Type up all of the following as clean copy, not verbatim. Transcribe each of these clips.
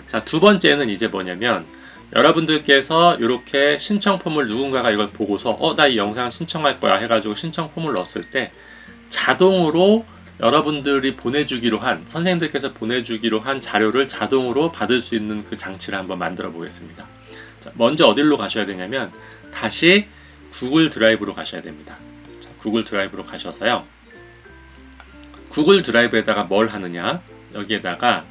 자, 두 번째는 이제 뭐냐면 여러분들께서 이렇게 신청 폼을 누군가가 이걸 보고서 나 이 영상 신청할 거야 해가지고 신청 폼을 넣었을 때 자동으로 여러분들이 보내주기로 한, 선생님들께서 보내주기로 한 자료를 자동으로 받을 수 있는 그 장치를 한번 만들어 보겠습니다. 자, 먼저 어디로 가셔야 되냐면 다시 구글 드라이브로 가셔야 됩니다. 자, 구글 드라이브로 가셔서요. 구글 드라이브에다가 뭘 하느냐, 여기에다가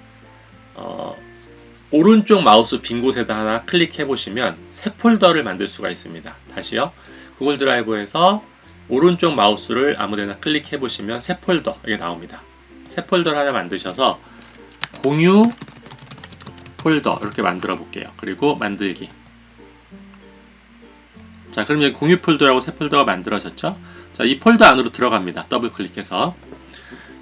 오른쪽 마우스 빈 곳에다 하나 클릭해 보시면 새 폴더를 만들 수가 있습니다. 다시요. 구글 드라이브에서 오른쪽 마우스를 아무데나 클릭해 보시면 새 폴더 이게 나옵니다. 새 폴더를 하나 만드셔서 공유 폴더 이렇게 만들어 볼게요. 그리고 만들기. 자, 그럼 여기 공유 폴더라고 새 폴더가 만들어졌죠? 자, 이 폴더 안으로 들어갑니다. 더블 클릭해서.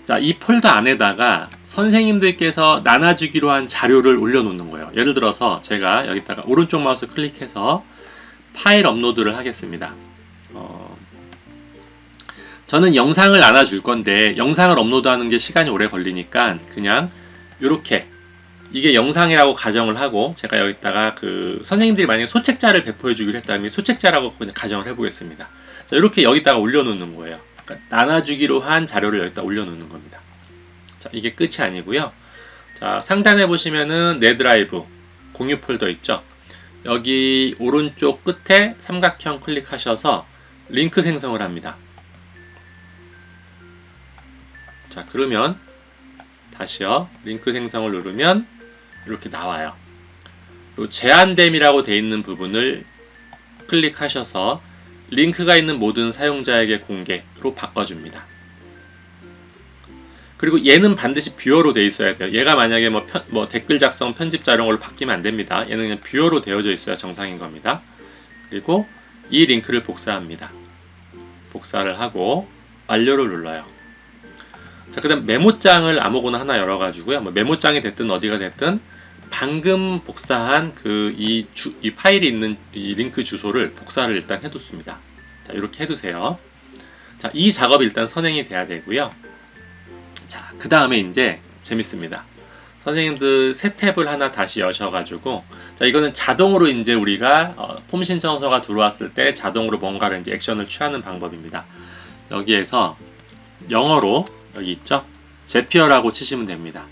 자, 이 폴더 안에다가 선생님들께서 나눠주기로 한 자료를 올려놓는 거예요. 예를 들어서 제가 여기다가 오른쪽 마우스 클릭해서 파일 업로드를 하겠습니다. 저는 영상을 나눠줄 건데 영상을 업로드하는 게 시간이 오래 걸리니까 그냥 이렇게 이게 영상이라고 가정을 하고 제가 여기다가 그 선생님들이 만약에 소책자를 배포해 주기로 했다면 소책자라고 그냥 가정을 해보겠습니다. 자, 이렇게 여기다가 올려놓는 거예요. 그러니까 나눠주기로 한 자료를 여기다 올려놓는 겁니다. 자, 이게 끝이 아니고요. 자, 상단에 보시면은 내 드라이브 공유 폴더 있죠. 여기 오른쪽 끝에 삼각형 클릭하셔서 링크 생성을 합니다. 자, 그러면 다시요. 링크 생성을 누르면 이렇게 나와요. 요 제한됨이라고 되어 있는 부분을 클릭하셔서 링크가 있는 모든 사용자에게 공개로 바꿔줍니다. 그리고 얘는 반드시 뷰어로 되어 있어야 돼요. 얘가 만약에 뭐 댓글 작성, 편집자 이런 걸로 바뀌면 안 됩니다. 얘는 그냥 뷰어로 되어져 있어야 정상인 겁니다. 그리고 이 링크를 복사합니다. 복사를 하고 완료를 눌러요. 자, 그 다음 메모장을 아무거나 하나 열어가지고요. 뭐 메모장이 됐든 어디가 됐든 방금 복사한 이 파일이 있는 이 링크 주소를 복사를 일단 해뒀습니다. 자, 이렇게 해두세요. 자, 이 작업이 일단 선행이 돼야 되고요. 자, 그 다음에 이제 재밌습니다. 선생님들 새 탭을 하나 다시 여셔가지고, 자, 이거는 자동으로 이제 우리가 폼 신청서가 들어왔을 때 자동으로 뭔가를 이제 액션을 취하는 방법입니다. 여기에서 영어로 여기 있죠? 제피어라고 치시면 됩니다.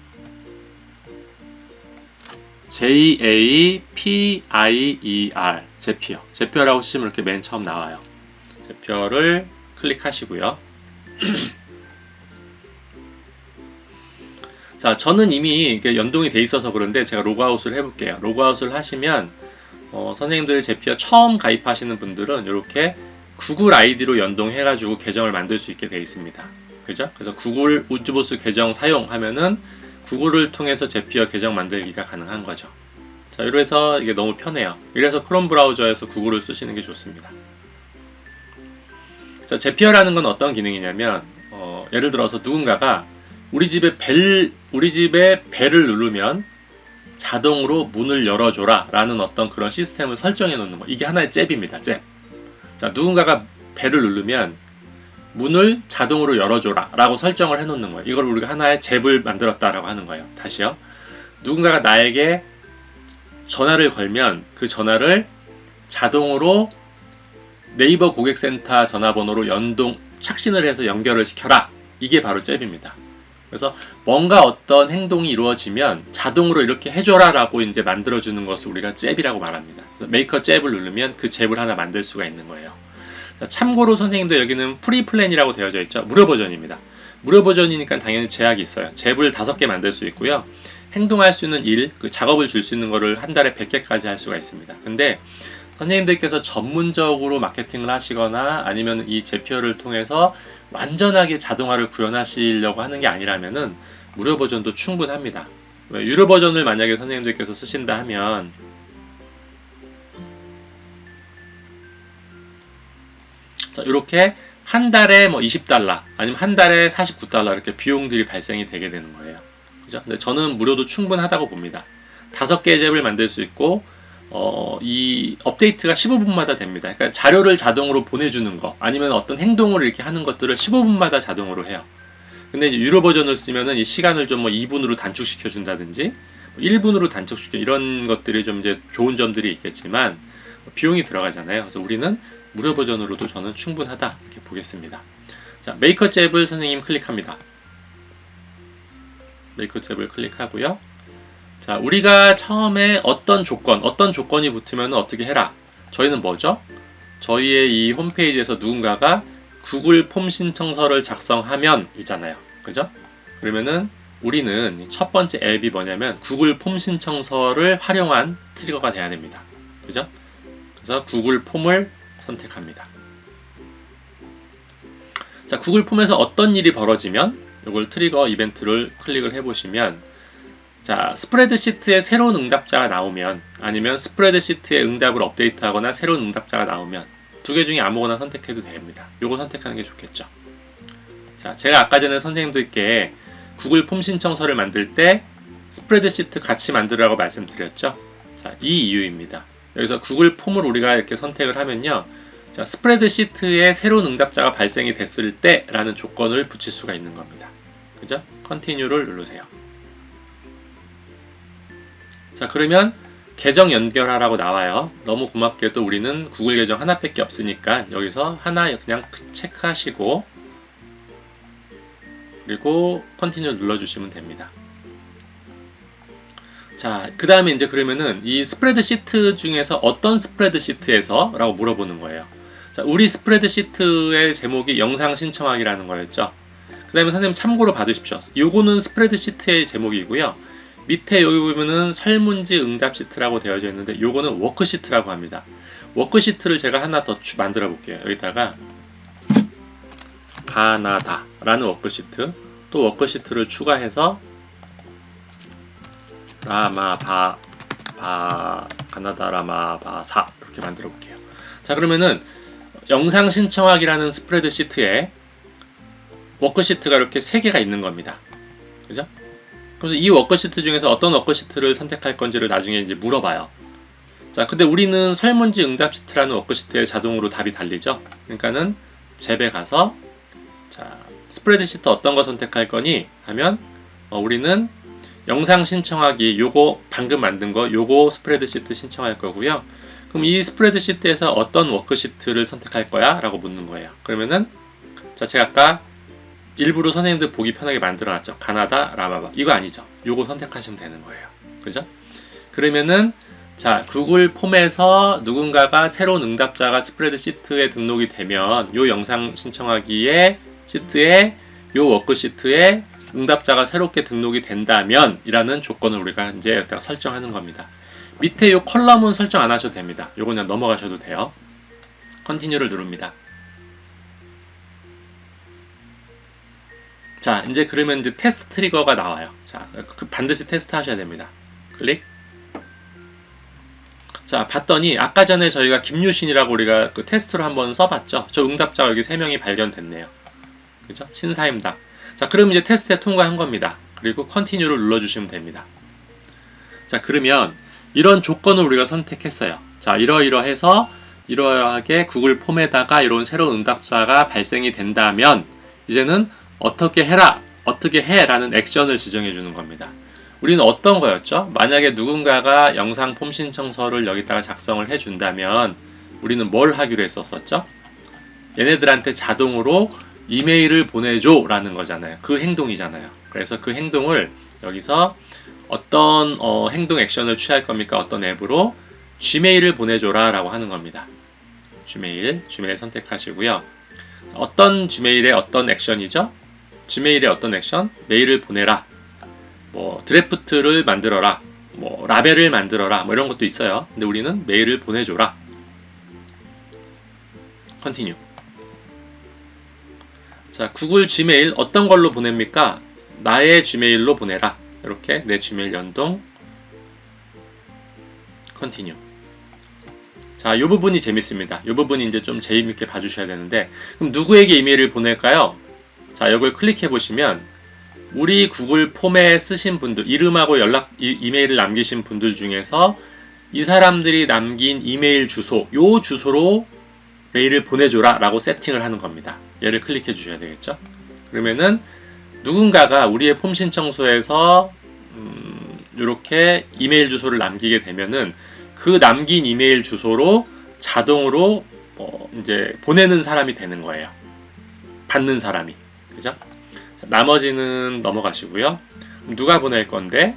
J-A-P-I-E-R 제피어. 제피어라고 치시면 이렇게 맨 처음 나와요. 제피어를 클릭하시고요. 자, 저는 이미 이게 연동이 돼 있어서 그런데 제가 로그아웃을 해볼게요. 로그아웃을 하시면 선생님들 제피어 처음 가입하시는 분들은 이렇게 구글 아이디로 연동해가지고 계정을 만들 수 있게 돼 있습니다. 그죠? 그래서 구글 우즈보스 계정 사용하면은 구글을 통해서 제피어 계정 만들기가 가능한 거죠. 자, 이래서 이게 너무 편해요. 이래서 크롬 브라우저에서 구글을 쓰시는 게 좋습니다. 자, 제피어라는 건 어떤 기능이냐면 예를 들어서 누군가가 우리 집에 벨을 누르면 자동으로 문을 열어줘라 라는 어떤 그런 시스템을 설정해 놓는 거. 이게 하나의 잽입니다. 잽. 자, 누군가가 벨을 누르면 문을 자동으로 열어줘라 라고 설정을 해 놓는 거예요. 이걸 우리가 하나의 잽을 만들었다 라고 하는 거예요. 다시요. 누군가가 나에게 전화를 걸면 그 전화를 자동으로 네이버 고객센터 전화번호로 착신을 해서 연결을 시켜라. 이게 바로 잽입니다. 그래서 뭔가 어떤 행동이 이루어지면 자동으로 이렇게 해줘라 라고 이제 만들어주는 것을 우리가 잽이라고 말합니다. 메이커 잽을 누르면 그 잽을 하나 만들 수가 있는 거예요. 자, 참고로 선생님들 여기는 프리 플랜이라고 되어져 있죠. 무료 버전입니다. 무료 버전이니까 당연히 제약이 있어요. 잽을 5개 만들 수 있고요. 행동할 수 있는 그 작업을 줄 수 있는 거를 한 달에 100개까지 할 수가 있습니다. 근데 선생님들께서 전문적으로 마케팅을 하시거나 아니면 이 제피어를 통해서 완전하게 자동화를 구현하시려고 하는 게 아니라면은 무료 버전도 충분합니다. 유료 버전을 만약에 선생님들께서 쓰신다 하면 자, 이렇게 한 달에 뭐 $20 아니면 한 달에 $49 이렇게 비용들이 발생이 되게 되는 거예요. 그죠? 근데 저는 무료도 충분하다고 봅니다. 5개의 잽을 만들 수 있고 이 업데이트가 15분마다 됩니다. 그러니까 자료를 자동으로 보내주는 거 아니면 어떤 행동을 이렇게 하는 것들을 15분마다 자동으로 해요. 근데 유료 버전을 쓰면은 이 시간을 좀 뭐 2분으로 단축시켜 준다든지 1분으로 단축시켜 이런 것들이 좀 이제 좋은 점들이 있겠지만 비용이 들어가잖아요. 그래서 우리는 무료 버전으로도 저는 충분하다 이렇게 보겠습니다. 자, 메이커 잽을 선생님 클릭합니다. 메이커 잽을 클릭하고요. 자, 우리가 처음에 어떤 조건이 붙으면 어떻게 해라. 저희는 뭐죠? 저희의 이 홈페이지에서 누군가가 구글 폼 신청서를 작성하면 이잖아요. 그죠? 그러면은 우리는 첫 번째 앱이 뭐냐면 구글 폼 신청서를 활용한 트리거가 돼야 됩니다. 그죠? 그래서 구글 폼을 선택합니다. 자, 구글 폼에서 어떤 일이 벌어지면 이걸 트리거 이벤트를 클릭을 해보시면 자, 스프레드시트에 새로운 응답자가 나오면 아니면 스프레드시트에 응답을 업데이트하거나 새로운 응답자가 나오면 두 개 중에 아무거나 선택해도 됩니다. 요거 선택하는 게 좋겠죠. 자, 제가 아까 전에 선생님들께 구글 폼 신청서를 만들 때 스프레드시트 같이 만들으라고 말씀드렸죠. 자, 이 이유입니다. 여기서 구글 폼을 우리가 이렇게 선택을 하면요. 자, 스프레드시트에 새로운 응답자가 발생이 됐을 때 라는 조건을 붙일 수가 있는 겁니다. 그죠? 컨티뉴를 누르세요. 자, 그러면 계정 연결하라고 나와요. 너무 고맙게도 우리는 구글 계정 하나밖에 없으니까 여기서 하나 그냥 체크하시고 그리고 컨티뉴 눌러주시면 됩니다. 자, 그 다음에 이제 그러면은 이 스프레드시트 중에서 어떤 스프레드시트에서 라고 물어보는 거예요. 자, 우리 스프레드시트의 제목이 영상 신청하기라는 거였죠. 그 다음에 선생님 참고로 봐두십시오. 요거는 스프레드시트의 제목이고요. 밑에 여기 보면은 설문지 응답 시트라고 되어져 있는데 요거는 워크시트라고 합니다. 워크시트를 제가 하나 더 만들어 볼게요. 여기다가 가나다라는 워크시트, 또 워크시트를 추가해서 가나다 라마바사 이렇게 만들어 볼게요. 자, 그러면은 영상 신청하기라는 스프레드시트에 워크시트가 이렇게 3개가 있는 겁니다. 그죠? 그래서 이 워크시트 중에서 어떤 워크시트를 선택할 건지를 나중에 이제 물어봐요. 자, 근데 우리는 설문지 응답 시트라는 워크시트에 자동으로 답이 달리죠. 그러니까는 잽에 가서 자, 스프레드시트 어떤 거 선택할 거니 하면 우리는 영상 신청하기 요거 방금 만든 거 요거 스프레드시트 신청할 거고요. 그럼 이 스프레드시트에서 어떤 워크시트를 선택할 거야? 라고 묻는 거예요. 그러면은 자, 제가 아까 일부러 선생님들 보기 편하게 만들어놨죠. 가나다 라마바 이거 아니죠. 요거 선택하시면 되는 거예요. 그죠? 그러면은 자, 구글 폼에서 누군가가 새로운 응답자가 스프레드시트에 등록이 되면 요 영상 신청하기에 시트에 요 워크시트에 응답자가 새롭게 등록이 된다면 이라는 조건을 우리가 이제 여기다가 설정하는 겁니다. 밑에 요 컬럼은 설정 안 하셔도 됩니다. 요거 그냥 넘어가셔도 돼요. 컨티뉴를 누릅니다. 자, 이제 그러면 이제 테스트 트리거가 나와요. 자, 반드시 테스트 하셔야 됩니다. 클릭. 자, 봤더니 아까 전에 저희가 김유신이라고 우리가 그 테스트로 한번 써봤죠. 저 응답자가 여기 3명이 발견됐네요. 그죠? 신사임당. 자, 그럼 이제 테스트에 통과한 겁니다. 그리고 컨티뉴를 눌러주시면 됩니다. 자, 그러면 이런 조건을 우리가 선택했어요. 자, 이러이러해서 이러하게 구글 폼에다가 이런 새로운 응답자가 발생이 된다면 이제는 어떻게 해라, 어떻게 해 라는 액션을 지정해 주는 겁니다. 우리는 어떤 거였죠? 만약에 누군가가 영상 폼 신청서를 여기다가 작성을 해 준다면 우리는 뭘 하기로 했었었죠? 얘네들한테 자동으로 이메일을 보내줘 라는 거잖아요. 그 행동이잖아요. 그래서 그 행동을 여기서 어떤 행동 액션을 취할 겁니까? 어떤 앱으로? Gmail을 보내줘라 라고 하는 겁니다. Gmail 선택하시고요. 어떤 Gmail의 어떤 액션이죠? Gmail의 어떤 액션? 메일을 보내라. 뭐 드래프트를 만들어라. 뭐 라벨을 만들어라. 뭐 이런 것도 있어요. 근데 우리는 메일을 보내줘라. 컨티뉴. 자, 구글 Gmail 어떤 걸로 보냅니까? 나의 Gmail로 보내라. 이렇게 내 Gmail 연동. 컨티뉴. 자, 이 부분이 재밌습니다. 이 부분이 이제 좀 재미있게 봐주셔야 되는데, 그럼 누구에게 이메일을 보낼까요? 자, 이걸 클릭해 보시면 우리 구글 폼에 쓰신 분들, 이름하고 이메일을 남기신 분들 중에서 이 사람들이 남긴 이메일 주소, 요 주소로 메일을 보내줘라 라고 세팅을 하는 겁니다. 얘를 클릭해 주셔야 되겠죠. 그러면은 누군가가 우리의 폼 신청소에서 이렇게 이메일 주소를 남기게 되면은 그 남긴 이메일 주소로 자동으로 이제 보내는 사람이 되는 거예요. 받는 사람이. 그죠? 나머지는 넘어가시고요. 누가 보낼 건데?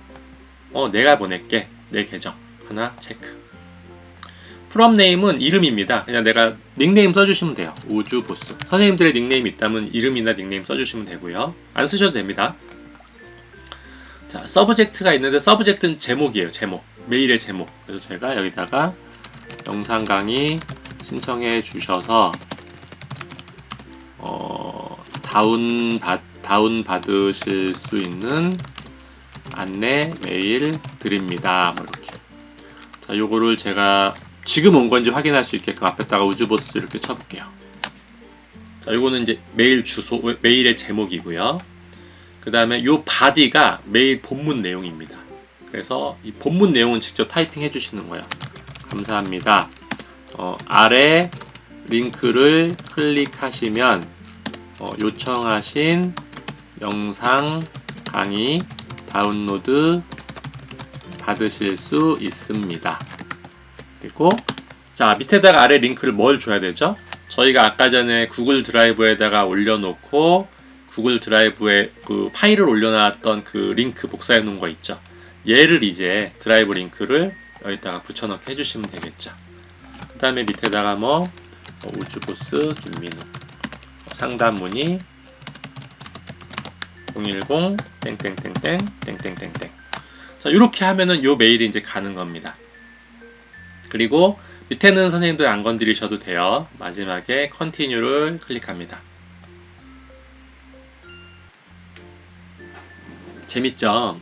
내가 보낼게. 내 계정. 하나 체크. 프롬 네임은 이름입니다. 그냥 내가 닉네임 써주시면 돼요. 우주보스. 선생님들의 닉네임 있다면 이름이나 닉네임 써주시면 되고요. 안 쓰셔도 됩니다. 자, 서브젝트가 있는데 서브젝트는 제목이에요. 제목. 메일의 제목. 그래서 제가 여기다가 영상 강의 신청해 주셔서 다운 받으실 수 있는 안내 메일 드립니다. 뭐 이렇게. 자, 요거를 제가 지금 온 건지 확인할 수 있게끔 앞에다가 우주보스 이렇게 쳐볼게요. 자, 요거는 이제 메일 주소, 메일의 제목이고요. 그 다음에 요 바디가 메일 본문 내용입니다. 그래서 이 본문 내용은 직접 타이핑 해주시는 거예요. 감사합니다. 아래 링크를 클릭하시면 요청하신 영상 강의 다운로드 받으실 수 있습니다. 그리고 자, 밑에다가 아래 링크를 뭘 줘야 되죠? 저희가 아까 전에 구글 드라이브에다가 올려놓고 구글 드라이브에 그 파일을 올려놨던 그 링크 복사해 놓은 거 있죠? 얘를 이제 드라이브 링크를 여기다가 붙여넣기 해주시면 되겠죠. 그 다음에 밑에다가 우주보스 김민우 상담 문의 010 땡땡땡땡 땡땡땡땡. 자, 이렇게 하면은 요 메일이 이제 가는 겁니다. 그리고 밑에는 선생님들 안 건드리셔도 돼요. 마지막에 컨티뉴를 클릭합니다. 재밌죠?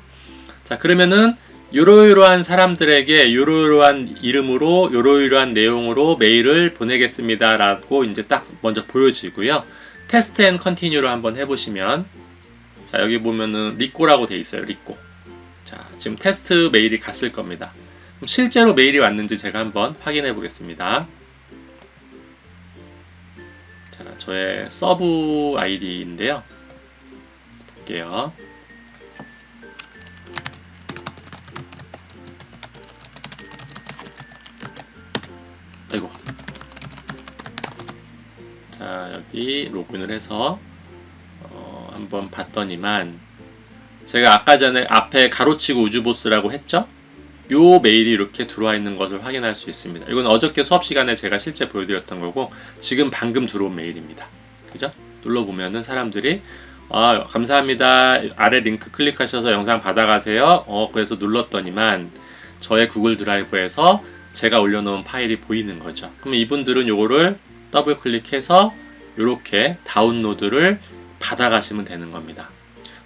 자, 그러면은 요러요러한 사람들에게 요러요러한 이름으로 요러요러한 내용으로 메일을 보내겠습니다 라고 이제 딱 먼저 보여지고요. 테스트 앤 컨티뉴를 한번 해보시면, 자, 여기 보면은 리꼬라고 돼 있어요. 리꼬. 자, 지금 테스트 메일이 갔을 겁니다. 그럼 실제로 메일이 왔는지 제가 한번 확인해 보겠습니다. 자, 저의 서브 아이디인데요. 볼게요. 아이고. 자, 여기 로그인을 해서 한번 봤더니만 제가 아까 전에 앞에 가로치고 우주보스라고 했죠? 요 메일이 이렇게 들어와 있는 것을 확인할 수 있습니다. 이건 어저께 수업 시간에 제가 실제 보여드렸던 거고 지금 방금 들어온 메일입니다. 그죠? 눌러보면은 사람들이 감사합니다. 아래 링크 클릭하셔서 영상 받아가세요. 그래서 눌렀더니만 저의 구글 드라이브에서 제가 올려놓은 파일이 보이는 거죠. 그러면 이분들은 요거를 더블 클릭해서 이렇게 다운로드를 받아가시면 되는 겁니다.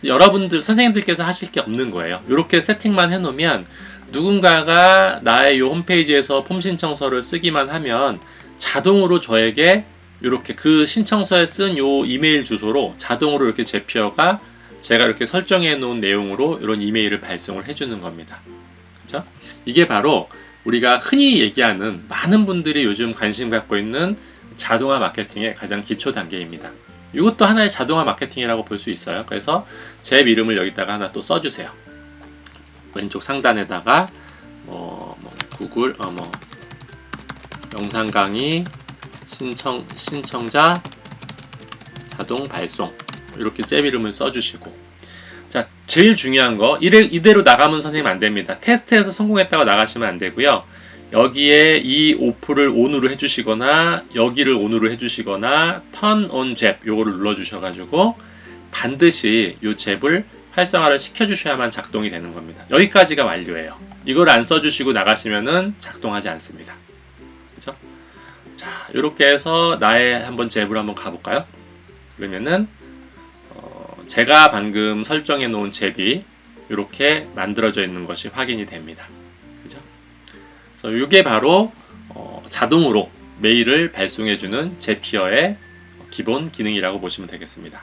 여러분들, 선생님들께서 하실 게 없는 거예요. 이렇게 세팅만 해놓으면 누군가가 나의 이 홈페이지에서 폼 신청서를 쓰기만 하면 자동으로 저에게 이렇게 그 신청서에 쓴 요 이메일 주소로 자동으로 이렇게 제피어가 제가 이렇게 설정해 놓은 내용으로 이런 이메일을 발송을 해주는 겁니다. 그렇죠? 이게 바로 우리가 흔히 얘기하는 많은 분들이 요즘 관심 갖고 있는 자동화 마케팅의 가장 기초 단계입니다. 이것도 하나의 자동화 마케팅이라고 볼 수 있어요. 그래서 제 이름을 여기다가 하나 또 써주세요. 왼쪽 상단에다가 구글 영상 강의 신청자 자동 발송 이렇게 제 이름을 써주시고, 자, 제일 중요한 거 이대로 나가면 선생님 안 됩니다. 테스트에서 성공했다고 나가시면 안 되고요. 여기에 이 오프를 ON으로 해주시거나 여기를 ON으로 해주시거나 Turn on 잽 요거를 눌러주셔가지고 반드시 이 잽을 활성화를 시켜주셔야만 작동이 되는 겁니다. 여기까지가 완료예요. 이걸 안 써주시고 나가시면은 작동하지 않습니다. 그죠? 자, 이렇게 해서 나의 한번 잽을 한번 가볼까요? 그러면은 제가 방금 설정해 놓은 잽이 이렇게 만들어져 있는 것이 확인이 됩니다. 그죠? 그래서 이게 바로 자동으로 메일을 발송해주는 제피어의 기본 기능이라고 보시면 되겠습니다.